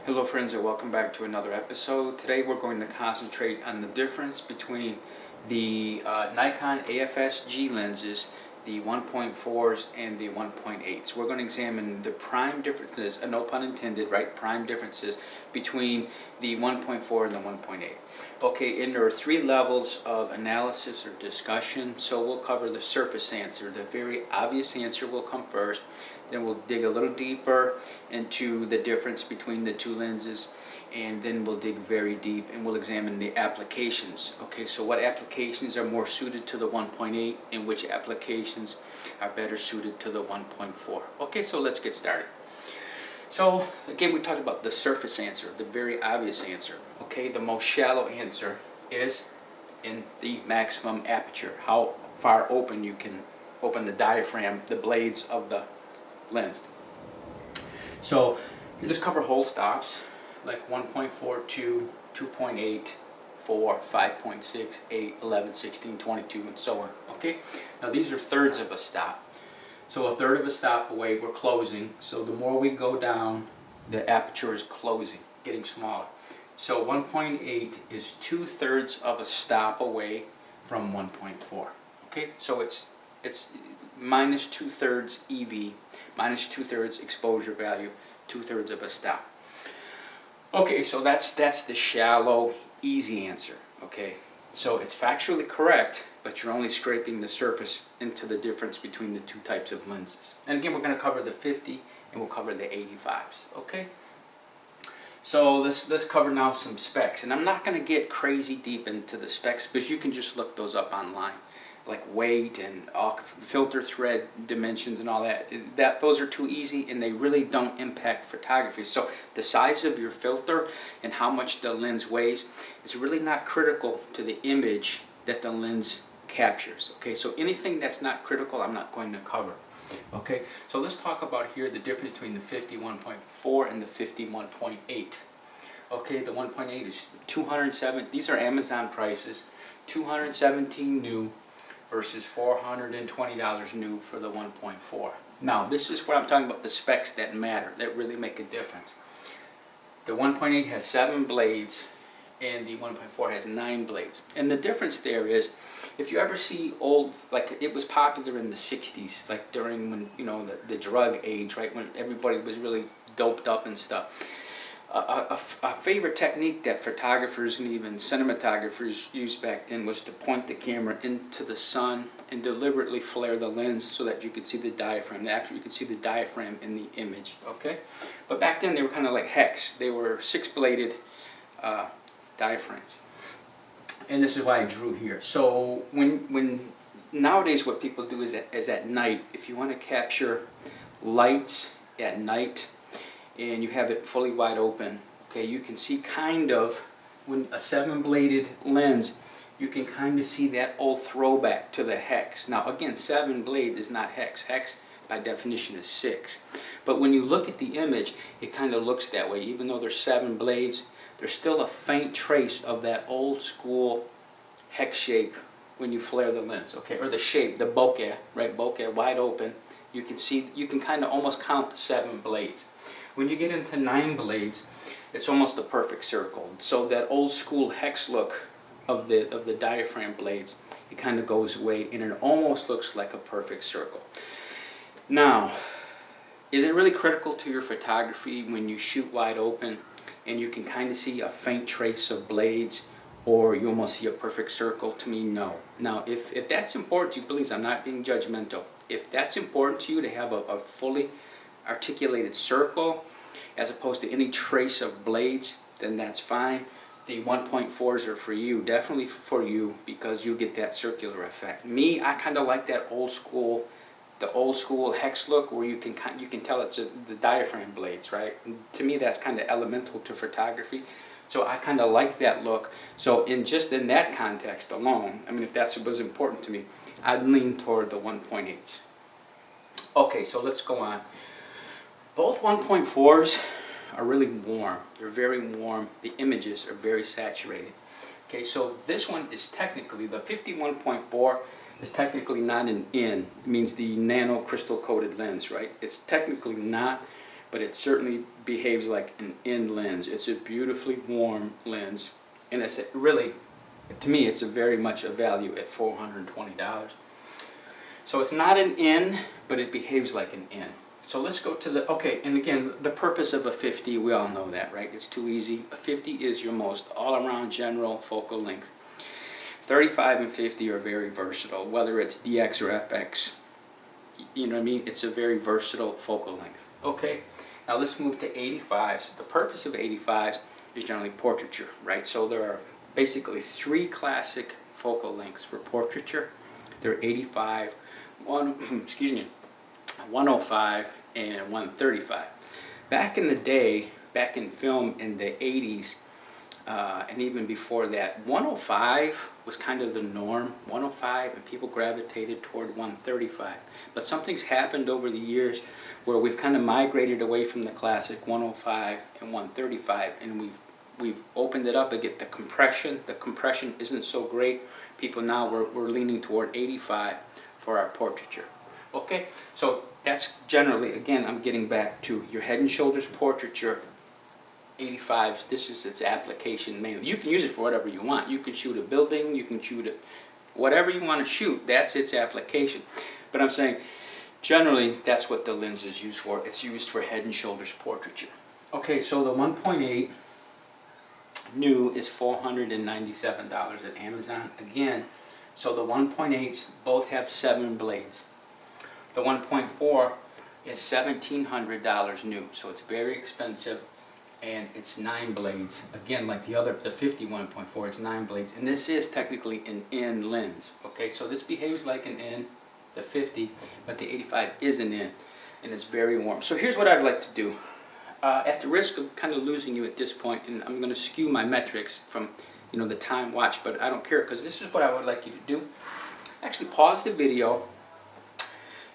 Hello friends, and welcome back to another episode. Today we're going to concentrate on the difference between the Nikon AFS-G lenses, the 1.4s and the 1.8s. We're going to examine the prime differences, no pun intended, right? Prime differences between the 1.4 and the 1.8. Okay, and there are three levels of analysis or discussion. So we'll cover the surface answer. The very obvious answer will come first. Then we'll dig a little deeper into the difference between the two lenses, and then we'll dig very deep and we'll examine the applications. Okay, so what applications are more suited to the 1.8 and which applications are better suited to the 1.4. Okay, so let's get started. So again, we talked about the surface answer, the very obvious answer. Okay, the most shallow answer is in the maximum aperture, how far open you can open the diaphragm, the blades of the lens. So you just cover whole stops like 1.4, 2, 2.8, 4, 5.6, 8, 11, 16, 22, and so on. Okay, now these are thirds of a stop. So a third of a stop away, we're closing. So the more we go down, the aperture is closing, getting smaller. So 1.8 is 2/3 of a stop away from 1.4. Okay, so it's minus 2/3 EV, minus 2/3 exposure value, 2/3 of a stop. Okay, so that's the shallow, easy answer. Okay, so it's factually correct, but you're only scraping the surface into the difference between the two types of lenses. And again, we're going to cover the 50 and we'll cover the 85s. Okay, so let's cover now some specs, and I'm not going to get crazy deep into the specs because you can just look those up online, like weight and filter thread dimensions and all that. Those are too easy and they really don't impact photography. So the size of your filter and how much the lens weighs is really not critical to the image that the lens captures. Okay, so anything that's not critical I'm not going to cover. Okay, so let's talk about here the difference between the 51.4 and the 51.8. Okay, the 1.8 is 207. These are Amazon prices, 217 new versus $420 new for the 1.4. Now, this is what I'm talking about, the specs that matter, that really make a difference. The 1.8 has 7 blades and the 1.4 has 9 blades. And the difference there is, if you ever see old, like it was popular in the 60s, like during when, you know, the drug age, right, when everybody was really doped up and stuff. A favorite technique that photographers and even cinematographers used back then was to point the camera into the sun and deliberately flare the lens so that you could see the diaphragm. Actually, you could see the diaphragm in the image. Okay, but back then they were kind of like hex. They were 6-bladed diaphragms, and this is why I drew here. So when nowadays what people do is at night, if you want to capture lights at night, and you have it fully wide open, okay, you can see kind of, when a 7-bladed lens, you can kind of see that old throwback to the hex. Now again, 7 blades is not hex. Hex by definition is 6. But when you look at the image, it kind of looks that way. Even though there's 7 blades, there's still a faint trace of that old school hex shape when you flare the lens, okay, or the shape, the bokeh, right, bokeh, wide open. You can see, you can kind of almost count the 7 blades. When you get into 9 blades, it's almost a perfect circle. So that old school hex look of the diaphragm blades, it kind of goes away and it almost looks like a perfect circle. Now, is it really critical to your photography when you shoot wide open and you can kind of see a faint trace of blades, or you almost see a perfect circle? To me, no. Now, if that's important to you, please, I'm not being judgmental. If that's important to you to have a fully articulated circle as opposed to any trace of blades, then that's fine. The 1.4s are for you, definitely for you, because you get that circular effect. Me, I kind of like that old school, the old school hex look where you can tell it's the diaphragm blades, right? And to me, that's kind of elemental to photography. So I kind of like that look. So in that context alone, I mean, if that was important to me, I'd lean toward the 1.8s. Okay, so let's go on. Both 1.4s are really warm. They're very warm. The images are very saturated. Okay, so this one is technically, the 51.4 is technically not an N. It means the nano crystal coated lens, right? It's technically not but it certainly behaves like an in lens. It's a beautifully warm lens, and it's really, to me, it's a very much a value at $420. So it's not an in, but it behaves like an in. So let's go to the, okay, and again, the purpose of a 50, we all know that, right? It's too easy. A 50 is your most all-around general focal length. 35 and 50 are very versatile, whether it's DX or FX. You know what I mean? It's a very versatile focal length. Okay, now let's move to 85s. The purpose of 85s is generally portraiture, right? So there are basically three classic focal lengths for portraiture. They're 85, 105, and 135. Back in the day, back in film in the 80s, and even before that, 105 was kind of the norm. 105, and people gravitated toward 135. But something's happened over the years where we've kind of migrated away from the classic 105 and 135, and we've opened it up again. The compression isn't so great. People now, we're leaning toward 85 for our portraiture. Okay, so that's generally, again, I'm getting back to your head and shoulders portraiture. 85, this is its application mainly. You can use it for whatever you want. You can shoot a building, you can shoot it, whatever you want to shoot, that's its application. But I'm saying, generally, that's what the lens is used for. It's used for head and shoulders portraiture. Okay, so the 1.8 new is $497 at Amazon. Again, so the 1.8s both have 7 blades. The 1.4 is $1,700 new, so it's very expensive, and it's 9 blades. Again, like the 50 1.4, it's 9 blades, and this is technically an in lens. Okay, so this behaves like an in, the 50, but the 85 is an in, and it's very warm. So here's what I'd like to do. At the risk of kind of losing you at this point, and I'm going to skew my metrics from, you know, the time watched, but I don't care, because this is what I would like you to do. Actually, pause the video,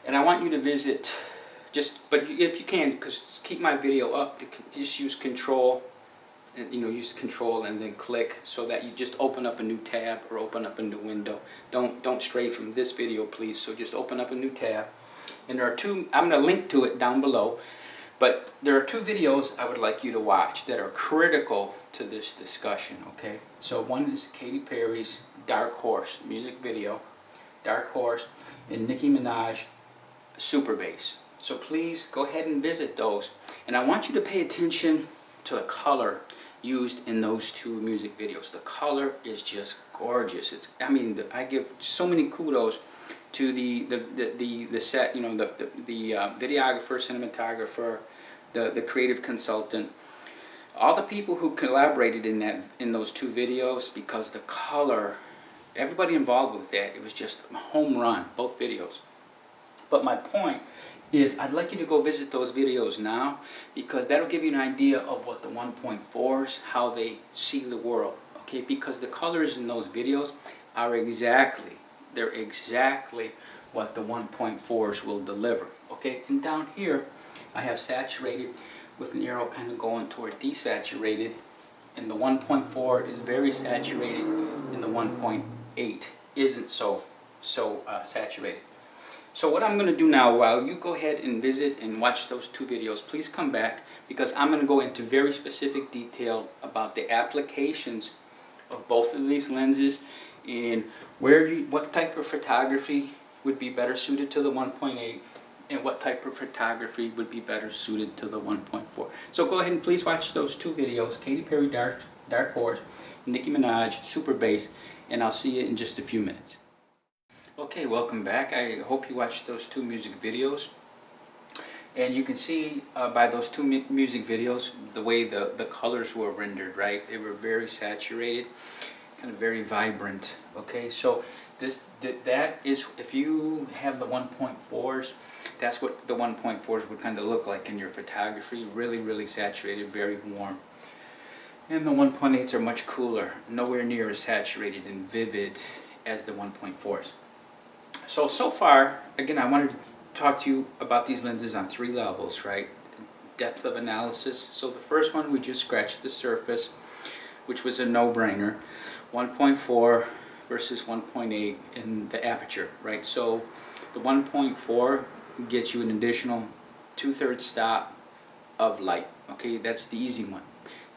and I want you to visit, but if you can, because keep my video up, just use control, and use control and then click, so that you just open up a new tab or open up a new window. Don't stray from this video, please. So just open up a new tab, and there are two. I'm going to link to it down below, but there are 2 videos I would like you to watch that are critical to this discussion. Okay, so one is Katy Perry's Dark Horse music video, Dark Horse, and Nicki Minaj, Super Bass. So please go ahead and visit those, and I want you to pay attention to the color used in those 2 music videos. The color is just gorgeous. I give so many kudos to the set, the videographer, cinematographer, the creative consultant, all the people who collaborated in those 2 videos, because the color, everybody involved with that, it was just a home run, both videos. But my point is, I'd like you to go visit those videos now, because that'll give you an idea of what the 1.4s, how they see the world. Okay, because the colors in those videos are exactly what the 1.4s will deliver. Okay, and down here I have saturated with an arrow kind of going toward desaturated, and the 1.4 is very saturated, and the 1.8 isn't so saturated. So what I'm going to do now, while you go ahead and visit and watch those 2 videos, please come back, because I'm going to go into very specific detail about the applications of both of these lenses, and what type of photography would be better suited to the 1.8, and what type of photography would be better suited to the 1.4. So go ahead and please watch those 2 videos, Katy Perry Dark Horse, Nicki Minaj Super Bass, and I'll see you in just a few minutes. Okay, welcome back. I hope you watched those 2 music videos. And you can see by those 2 music videos the way the colors were rendered, right? They were very saturated, kind of very vibrant. Okay, so that is, if you have the 1.4s, that's what the 1.4s would kind of look like in your photography. Really, really saturated, very warm. And the 1.8s are much cooler, nowhere near as saturated and vivid as the 1.4s. So far, again, I wanted to talk to you about these lenses on 3 levels, right? Depth of analysis. So the first one, we just scratched the surface, which was a no-brainer. 1.4 versus 1.8 in the aperture, right? So the 1.4 gets you an additional 2/3 stop of light. Okay, that's the easy one.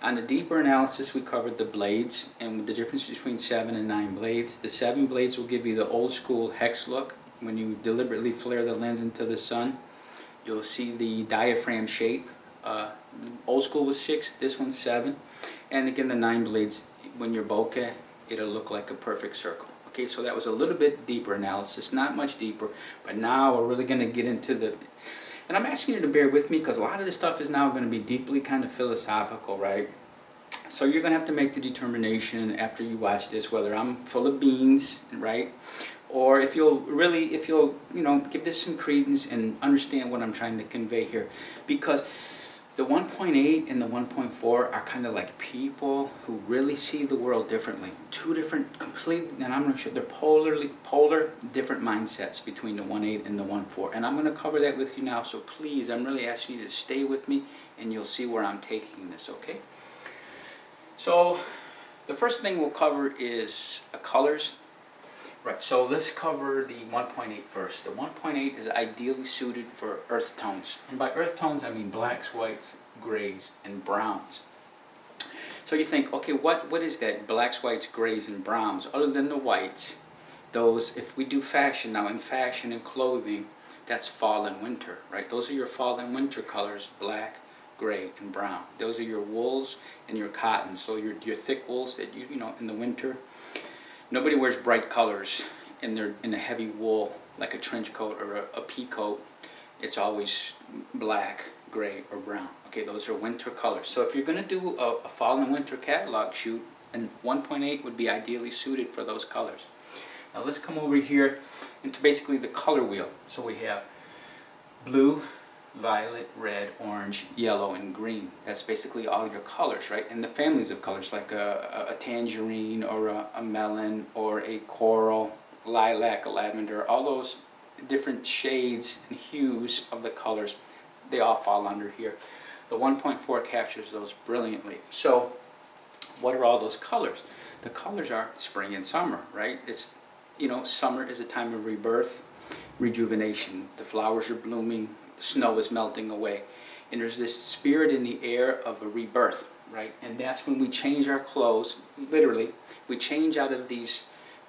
On the deeper analysis, we covered the blades and the difference between 7 and 9 blades. The 7 blades will give you the old school hex look. When you deliberately flare the lens into the sun, you'll see the diaphragm shape. Old school was 6, this one's 7. And again, the 9 blades, when you're bokeh, it'll look like a perfect circle. Okay, so that was a little bit deeper analysis, not much deeper, but now we're really going to get into the... And I'm asking you to bear with me because a lot of this stuff is now going to be deeply kind of philosophical, right? So you're going to have to make the determination after you watch this whether I'm full of beans, right? Or if you'll, you know, give this some credence and understand what I'm trying to convey here. Because the 1.8 and the 1.4 are kind of like people who really see the world differently. Two different, completely, and I'm not sure, they're polar different mindsets between the 1.8 and the 1.4. And I'm going to cover that with you now, so please, I'm really asking you to stay with me and you'll see where I'm taking this, okay? So, the first thing we'll cover is colors. Right, so let's cover the 1.8 first. The 1.8 is ideally suited for earth tones. And by earth tones, I mean blacks, whites, grays, and browns. So you think, okay, what is that? Blacks, whites, grays, and browns. Other than the whites, those, if we do fashion, now in fashion and clothing, that's fall and winter, right? Those are your fall and winter colors, black, gray, and brown. Those are your wools and your cottons. So your thick wools that you know, in the winter. Nobody wears bright colors in a heavy wool like a trench coat or a pea coat. It's always black, gray, or brown. Okay, those are winter colors. So if you're going to do a fall and winter catalog shoot, and 1.8 would be ideally suited for those colors. Now let's come over here into basically the color wheel. So we have blue, violet, red, orange, yellow, and green. That's basically all your colors, right? And the families of colors, like a tangerine or a melon or a coral, lilac, a lavender, all those different shades and hues of the colors, they all fall under here. The 1.4 captures those brilliantly. So what are all those colors? The colors are spring and summer, right? It's, you know, summer is a time of rebirth, rejuvenation. The flowers are blooming, snow is melting away, and there's this spirit in the air of a rebirth, right? And that's when we change our clothes, literally. We change out of these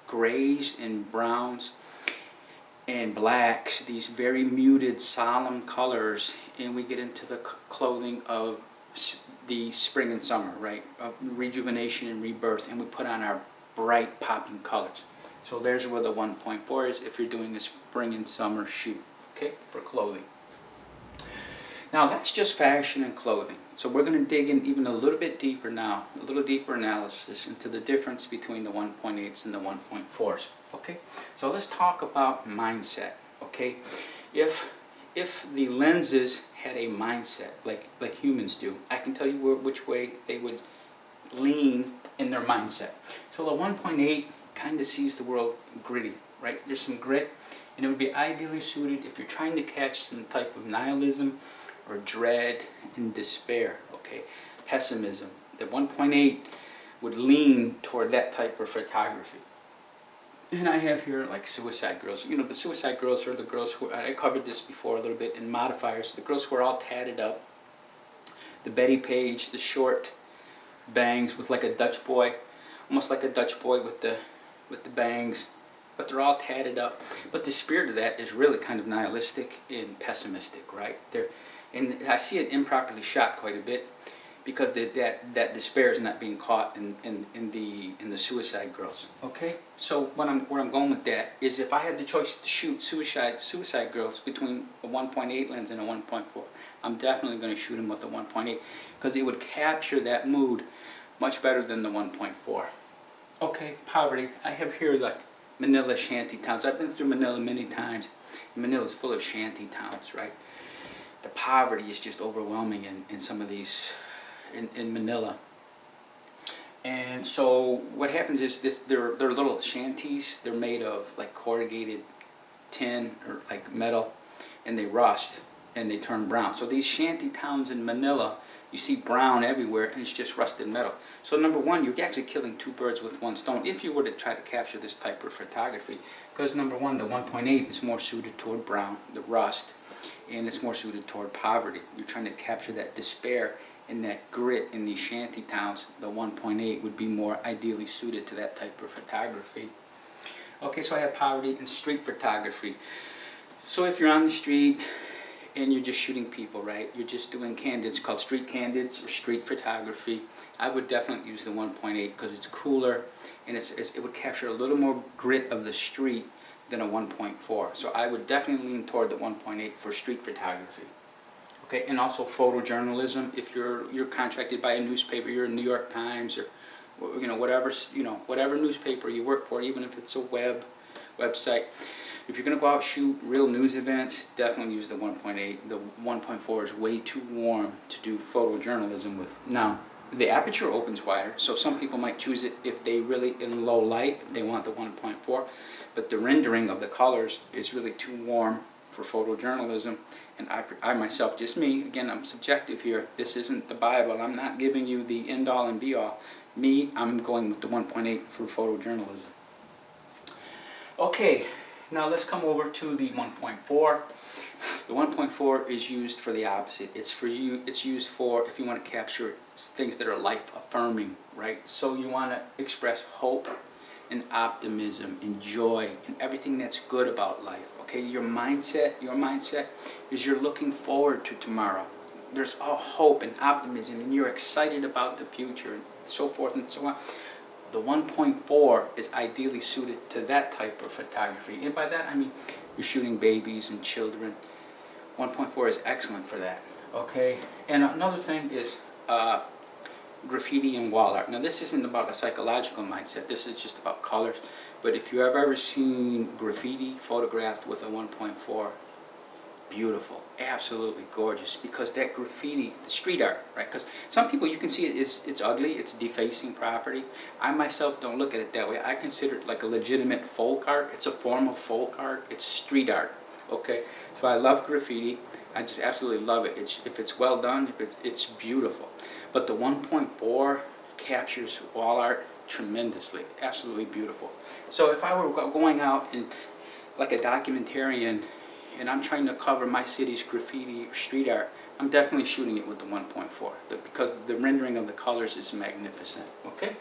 grays and browns and blacks, these very muted, solemn colors, and we get into the clothing of the spring and summer, right? Of rejuvenation and rebirth, and we put on our bright, popping colors. So there's where the 1.4 is if you're doing a spring and summer shoot, okay, for clothing. Now that's just fashion and clothing. So we're going to dig in even a little bit deeper now, a little deeper analysis into the difference between the 1.8s and the 1.4s. Okay, so let's talk about mindset. Okay, if the lenses had a mindset like humans do, I can tell you which way they would lean in their mindset. So the 1.8 kind of sees the world gritty, right? There's some grit, and it would be ideally suited if you're trying to catch some type of nihilism or dread and despair, okay, pessimism. The 1.8 would lean toward that type of photography. And I have here like suicide girls. You know, the suicide girls are the girls who, I covered this before a little bit in modifiers, the girls who are all tatted up. The Betty Page, the short bangs with like a Dutch boy, almost like a Dutch boy with the bangs, but they're all tatted up. But the spirit of that is really kind of nihilistic and pessimistic, right? And I see it improperly shot quite a bit because that despair is not being caught in the suicide girls. Okay, so where I'm going with that is if I had the choice to shoot suicide girls between a 1.8 lens and a 1.4, I'm definitely going to shoot them with a 1.8 because it would capture that mood much better than the 1.4. Okay, poverty. I have here like Manila shanty towns. I've been through Manila many times. Manila's full of shanty towns, right? The poverty is just overwhelming in some of these, in Manila. And so what happens is they're little shanties. They're made of like corrugated tin or like metal, and they rust. and they turn brown. So these shanty towns in Manila, you see brown everywhere, and it's just rusted metal. So number one, you're actually killing two birds with one stone if you were to try to capture this type of photography. Because number one, the 1.8 is more suited toward brown, the rust, and it's more suited toward poverty. You're trying to capture that despair and that grit in these shanty towns. The 1.8 would be more ideally suited to that type of photography. Okay, so I have poverty and street photography. So if you're on the street and you're just shooting people, right? You're just doing candids called street candids or street photography. I would definitely use the 1.8 because it's cooler and it would capture a little more grit of the street than a 1.4. So I would definitely lean toward the 1.8 for street photography. Okay, and also photojournalism. If you're contracted by a newspaper, you're in New York Times or whatever newspaper you work for, even if it's a website. If you're going to go out shoot real news events, definitely use the 1.8. The 1.4 is way too warm to do photojournalism with. Now, the aperture opens wider, so some people might choose it if they really in low light, they want the 1.4. But the rendering of the colors is really too warm for photojournalism. And I myself, just me, again, I'm subjective here. This isn't the Bible. I'm not giving you the end all and be all. Me, I'm going with the 1.8 for photojournalism. Okay. Now let's come over to the 1.4. The 1.4 is used for the opposite. It's used for if you want to capture things that are life affirming, right? So you want to express hope and optimism and joy and everything that's good about life. Okay, your mindset is you're looking forward to tomorrow. There's all hope and optimism and you're excited about the future and so forth and so on. The 1.4 is ideally suited to that type of photography. And by that I mean you're shooting babies and children. 1.4 is excellent for that. Okay. And another thing is graffiti and wall art. Now this isn't about a psychological mindset. This is just about colors. But if you have ever seen graffiti photographed with a 1.4, beautiful, absolutely gorgeous, because that graffiti, the street art, right? Because some people, you can see it's ugly, it's defacing property. I myself don't look at it that way. I consider it like a legitimate folk art. It's a form of folk art. It's street art. Okay, so I love graffiti. I just absolutely love it. If it's well done, it's beautiful. But the 1.4 captures wall art tremendously, absolutely beautiful. So if I were going out and like a documentarian, and I'm trying to cover my city's graffiti or street art, I'm definitely shooting it with the 1.4 because the rendering of the colors is magnificent. Okay.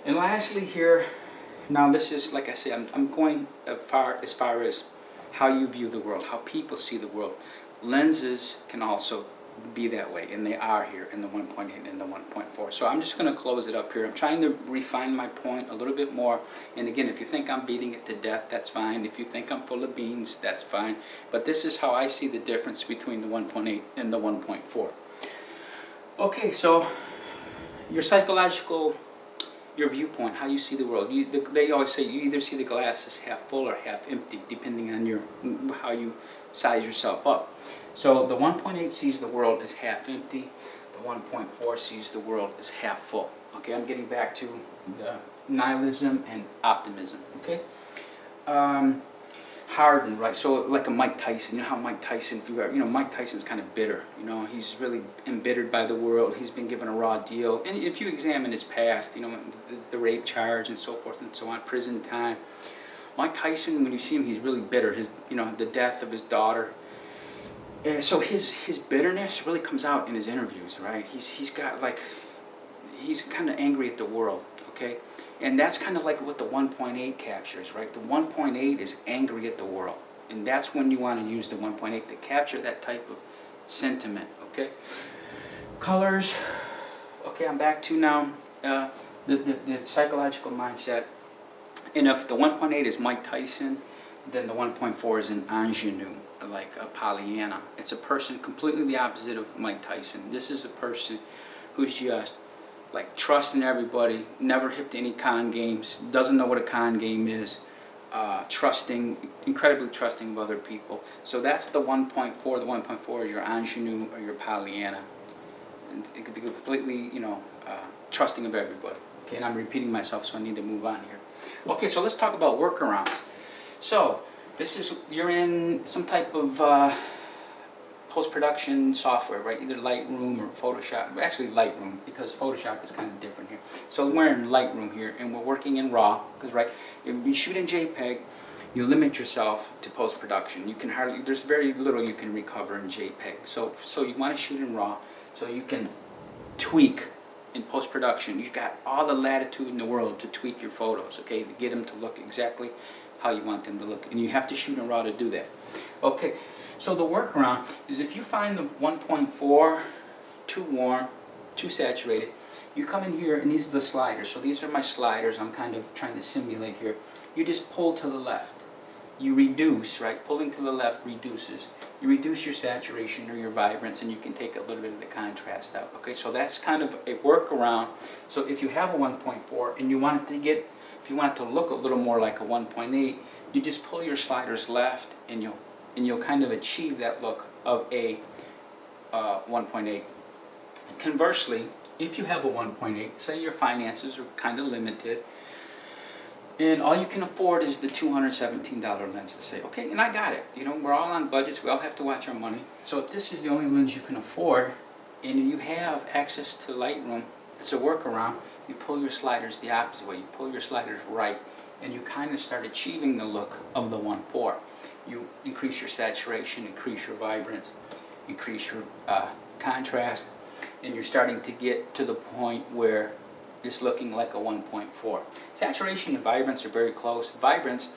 And lastly here, now this is, like I say, I'm going as far as how you view the world, how people see the world. Lenses can also be that way, and they are here in the 1.8 and the 1.4. So I'm just going to close it up here. I'm trying to refine my point a little bit more. And again, if you think I'm beating it to death, that's fine. If you think I'm full of beans, that's fine. But this is how I see the difference between the 1.8 and the 1.4. Okay, so your psychological, your viewpoint, how you see the world. They always say you either see the glass as half full or half empty, depending on how you size yourself up. So the 1.8 sees the world as half empty. The 1.4 sees the world as half full. Okay, I'm getting back to the nihilism and optimism. Okay, hardened, right? So like a Mike Tyson. You know how Mike Tyson, if you ever, Mike Tyson's kind of bitter. He's really embittered by the world. He's been given a raw deal. And if you examine his past, the rape charge and so forth and so on, prison time. Mike Tyson, when you see him, he's really bitter. The death of his daughter. So his bitterness really comes out in his interviews, right? He's kind of angry at the world, okay? And that's kind of like what the 1.8 captures, right? The 1.8 is angry at the world. And that's when you want to use the 1.8 to capture that type of sentiment, okay? Colors, okay, I'm back to now the psychological mindset. And if the 1.8 is Mike Tyson, then the 1.4 is an ingenue, like a Pollyanna. It's a person completely the opposite of Mike Tyson. This is a person who's just like trusting everybody, never hip to any con games, doesn't know what a con game is, incredibly trusting of other people. So that's the 1.4. The 1.4 is your ingenue or your Pollyanna, and completely, trusting of everybody. Okay, and I'm repeating myself, so I need to move on here. Okay, so let's talk about workaround. So This is, you're in some type of post-production software, right? Either Lightroom or Photoshop. Actually Lightroom, because Photoshop is kind of different here. So we're in Lightroom here, and we're working in RAW, because right, if you shoot in JPEG, you limit yourself to post-production. You can hardly, there's very little you can recover in JPEG. So you want to shoot in RAW, so you can tweak in post-production. You've got all the latitude in the world to tweak your photos, okay, to get them to look exactly how you want them to look. And you have to shoot in RAW to do that. Okay, so the workaround is if you find the 1.4 too warm, too saturated, you come in here, and these are the sliders. So these are my sliders I'm kind of trying to simulate here. You just pull to the left. You reduce, right? Pulling to the left reduces. You reduce your saturation or your vibrance, and you can take a little bit of the contrast out. Okay, so that's kind of a workaround. So if you have a 1.4 and you want it to get, if you want it to look a little more like a 1.8, you just pull your sliders left, and you'll kind of achieve that look of a 1.8. Conversely, if you have a 1.8, say your finances are kind of limited, and all you can afford is the $217 lens, to say, okay, and I got it. You know, we're all on budgets. We all have to watch our money. So if this is the only lens you can afford, and you have access to Lightroom, it's a workaround. You pull your sliders the opposite way. You pull your sliders right, and you kind of start achieving the look of the 1.4. You increase your saturation, increase your vibrance, increase your contrast, and you're starting to get to the point where it's looking like a 1.4. Saturation and vibrance are very close. Vibrance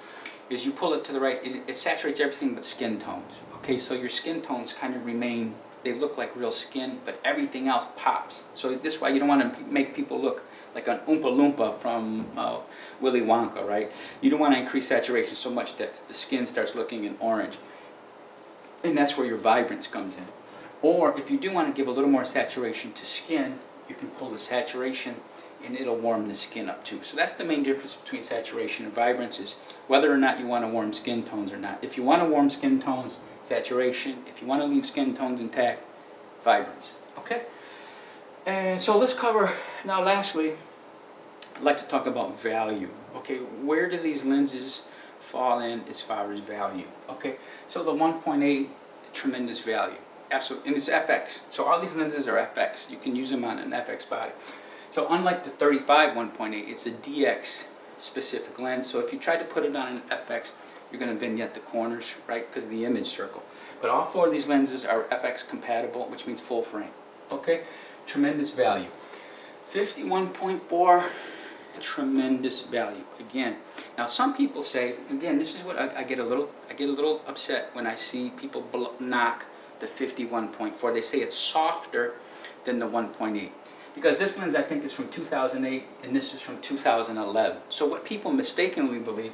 is you pull it to the right, it saturates everything but skin tones. Okay, so your skin tones kind of remain, they look like real skin, but everything else pops. So this is why you don't want to make people look like an Oompa Loompa from Willy Wonka, right? You don't want to increase saturation so much that the skin starts looking in orange. And that's where your vibrance comes in. Or if you do want to give a little more saturation to skin, you can pull the saturation, and it'll warm the skin up too. So that's the main difference between saturation and vibrance, is whether or not you want to warm skin tones or not. If you want to warm skin tones, saturation. If you want to leave skin tones intact, vibrance. Okay? And so let's cover, now lastly, I'd like to talk about value. Okay, where do these lenses fall in as far as value? Okay, so the 1.8, tremendous value. Absolutely, and it's FX. So all these lenses are FX. You can use them on an FX body. So unlike the 35 1.8, it's a DX specific lens. So if you try to put it on an FX, you're going to vignette the corners, right, because of the image circle. But all four of these lenses are FX compatible, which means full frame. Okay, tremendous value. 51.4, tremendous value. Again, now some people say, again, this is what I get a little upset when I see people knock the 51.4. They say it's softer than the 1.8. Because this lens, I think, is from 2008, and this is from 2011. So what people mistakenly believe,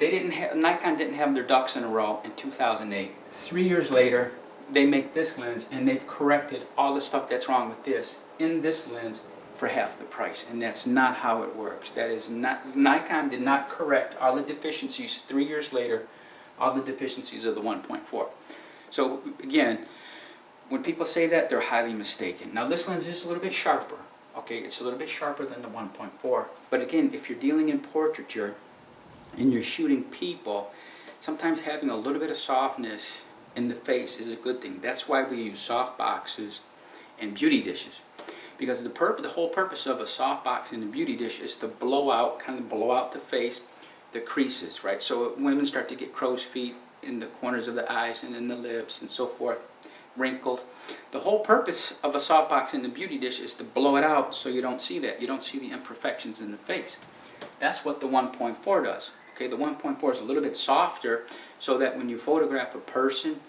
Nikon didn't have their ducks in a row in 2008. 3 years later, they make this lens, and they've corrected all the stuff that's wrong with this in this lens for half the price. And that's not how it works. That is not, Nikon did not correct all the deficiencies 3 years later, all the deficiencies of the 1.4. So again, when people say that, they're highly mistaken. Now this lens is a little bit sharper. Okay, it's a little bit sharper than the 1.4. But again, if you're dealing in portraiture and you're shooting people, sometimes having a little bit of softness in the face is a good thing. That's why we use soft boxes and beauty dishes. Because the whole purpose of a soft box and a beauty dish is to blow out, kind of blow out the face, the creases, right? So women start to get crow's feet in the corners of the eyes and in the lips and so forth. Wrinkles. The whole purpose of a softbox in the beauty dish is to blow it out so you don't see that. You don't see the imperfections in the face. That's what the 1.4 does. Okay, the 1.4 is a little bit softer so that when you photograph a person,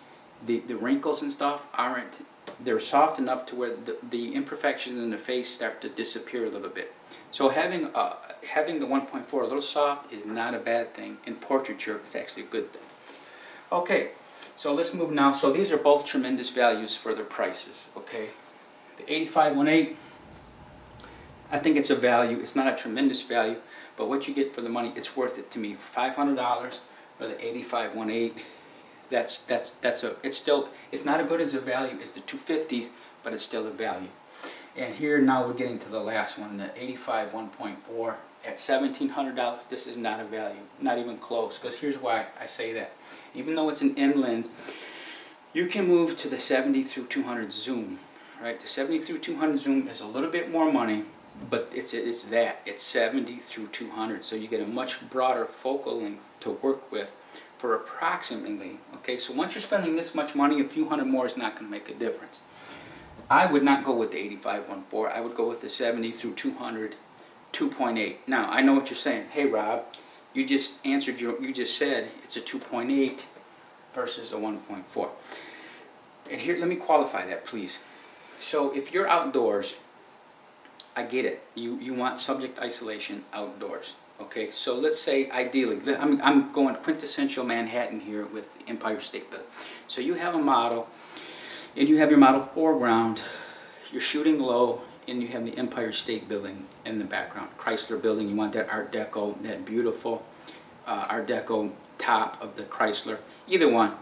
the wrinkles and stuff aren't, they're soft enough to where the imperfections in the face start to disappear a little bit. So having the 1.4 a little soft is not a bad thing. In portraiture, it's actually a good thing. Okay. So let's move now. So these are both tremendous values for their prices, okay? The 85-1.8, I think it's a value. It's not a tremendous value, but what you get for the money, it's worth it to me. $500 for the 85-1.8, it's not as good as a value as the 250s, but it's still a value. And here now we're getting to the last one, the 85 1.4. At $1,700, this is not a value, not even close. Because here's why I say that. Even though it's an N lens, you can move to the 70-200 zoom, right? The 70-200 zoom is a little bit more money, but it's 70-200, so you get a much broader focal length to work with for approximately, okay? So once you're spending this much money, a few hundred more is not going to make a difference. I would not go with the 85-1.4. I would go with the 70-200 2.8. Now, I know what you're saying. Hey, Rob, you just answered you just said it's a 2.8 versus a 1.4. And here, let me qualify that, please. So if you're outdoors, I get it. You want subject isolation outdoors. Okay, so let's say ideally, I'm going quintessential Manhattan here with the Empire State Building. So you have a model, and you have your model foreground. You're shooting low, and you have the Empire State Building in the background. Chrysler Building, you want that Art Deco, that beautiful Art Deco top of the Chrysler. Either one.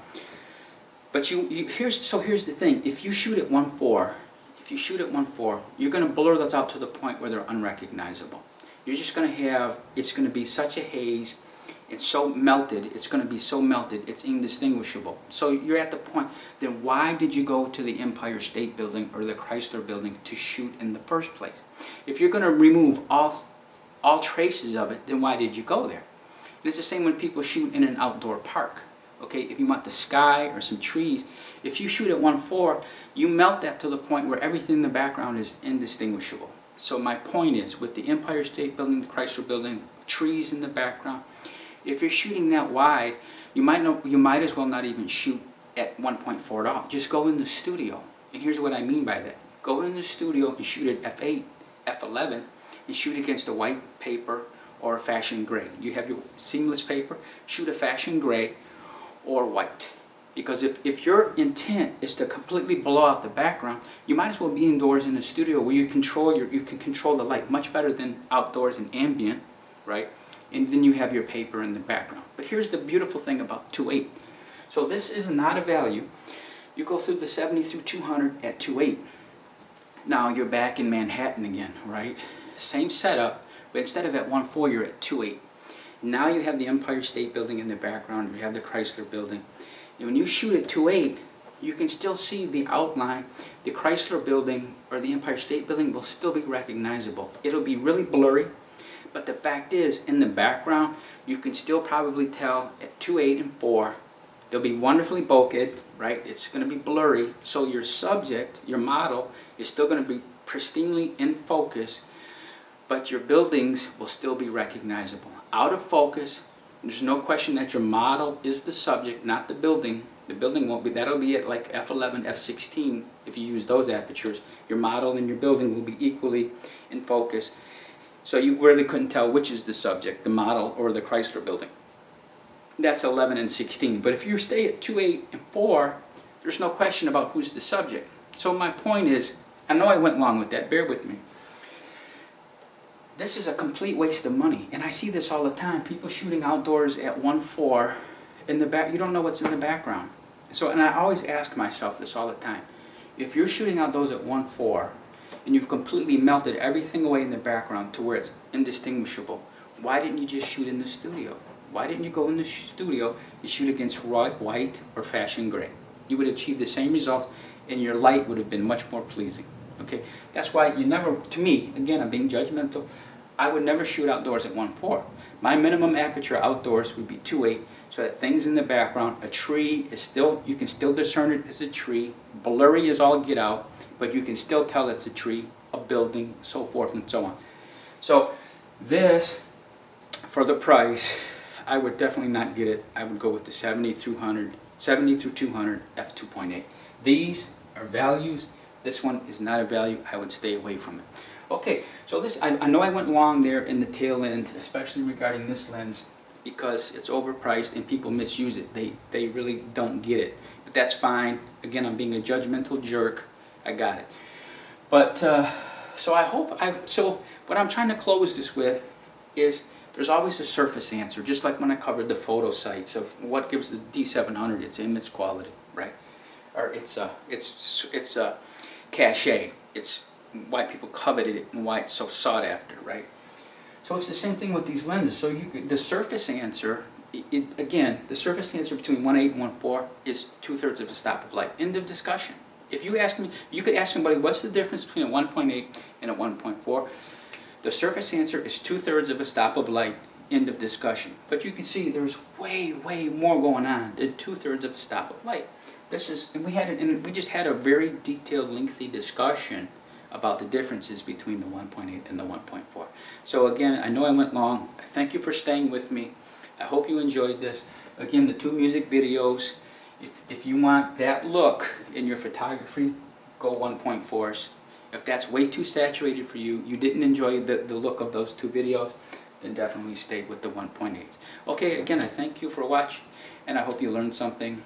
But here's the thing. If you shoot at 1.4, you're going to blur those out to the point where they're unrecognizable. You're just going to have, it's going to be such a haze. It's so melted, it's going to be so melted, it's indistinguishable. So you're at the point, then why did you go to the Empire State Building or the Chrysler Building to shoot in the first place? If you're going to remove all traces of it, then why did you go there? And it's the same when people shoot in an outdoor park. Okay, if you want the sky or some trees, if you shoot at 1.4, you melt that to the point where everything in the background is indistinguishable. So my point is, with the Empire State Building, the Chrysler Building, trees in the background, if you're shooting that wide, you might as well not even shoot at 1.4 at all. Just go in the studio. And here's what I mean by that. Go in the studio and shoot at f8, f11, and shoot against a white paper or a fashion gray. You have your seamless paper, shoot a fashion gray or white. Because if your intent is to completely blow out the background, you might as well be indoors in the studio where you can control the light much better than outdoors and ambient, right? And then you have your paper in the background. But here's the beautiful thing about 2.8. So this is not a value. You go through the 70-200 at 2.8. Now you're back in Manhattan again, right? Same setup, but instead of at 1.4, you're at 2.8. Now you have the Empire State Building in the background. You have the Chrysler Building. And when you shoot at 2.8, you can still see the outline. The Chrysler Building or the Empire State Building will still be recognizable. It'll be really blurry. But the fact is, in the background, you can still probably tell at 2.8 and 4, they'll be wonderfully bokeh, right? It's going to be blurry. So your subject, your model, is still going to be pristinely in focus, but your buildings will still be recognizable. Out of focus, there's no question that your model is the subject, not the building. The building won't be, that'll be at like f11, f16 if you use those apertures. Your model and your building will be equally in focus. So you really couldn't tell which is the subject, the model or the Chrysler Building. That's 11 and 16. But if you stay at 2.8 and 4, there's no question about who's the subject. So my point is, I know I went long with that, bear with me. This is a complete waste of money. And I see this all the time. People shooting outdoors at 1.4 in the back, you don't know what's in the background. So, and I always ask myself this all the time. If you're shooting outdoors at 1.4, and you've completely melted everything away in the background to where it's indistinguishable, why didn't you just shoot in the studio? Why didn't you go in the studio and shoot against raw white or fashion gray? You would achieve the same results and your light would have been much more pleasing. Okay, that's why you never, to me, again, I'm being judgmental, I would never shoot outdoors at 1.4. My minimum aperture outdoors would be 2.8, so that things in the background, a tree is still, you can still discern it as a tree, blurry as all get out, but you can still tell it's a tree, a building, so forth and so on. So this, for the price, I would definitely not get it. I would go with the 70-200 f2.8. These are values. This one is not a value. I would stay away from it. Okay, so this, I know I went long there in the tail end, especially regarding this lens, because it's overpriced and people misuse it. They really don't get it. But that's fine. Again, I'm being a judgmental jerk. I got it. But, so what I'm trying to close this with is there's always a surface answer, just like when I covered the photo sites of what gives the D700 its image quality, right? Or it's cachet. It's why people coveted it and why it's so sought after, right? So it's the same thing with these lenses. So the surface answer, again, the surface answer between 1.8 and 1.4 is 2/3 of a stop of light. End of discussion. If you ask me, you could ask somebody, what's the difference between a 1.8 and a 1.4? The surface answer is 2/3 of a stop of light. End of discussion. But you can see there's way more going on than 2/3 of a stop of light. And we just had a very detailed, lengthy discussion about the differences between the 1.8 and the 1.4. So again, I know I went long. I thank you for staying with me. I hope you enjoyed this. Again, the 2 music videos, if you want that look in your photography, go 1.4s. If that's way too saturated for you, you didn't enjoy the look of those 2 videos, then definitely stay with the 1.8s. Okay, again, I thank you for watching, and I hope you learned something.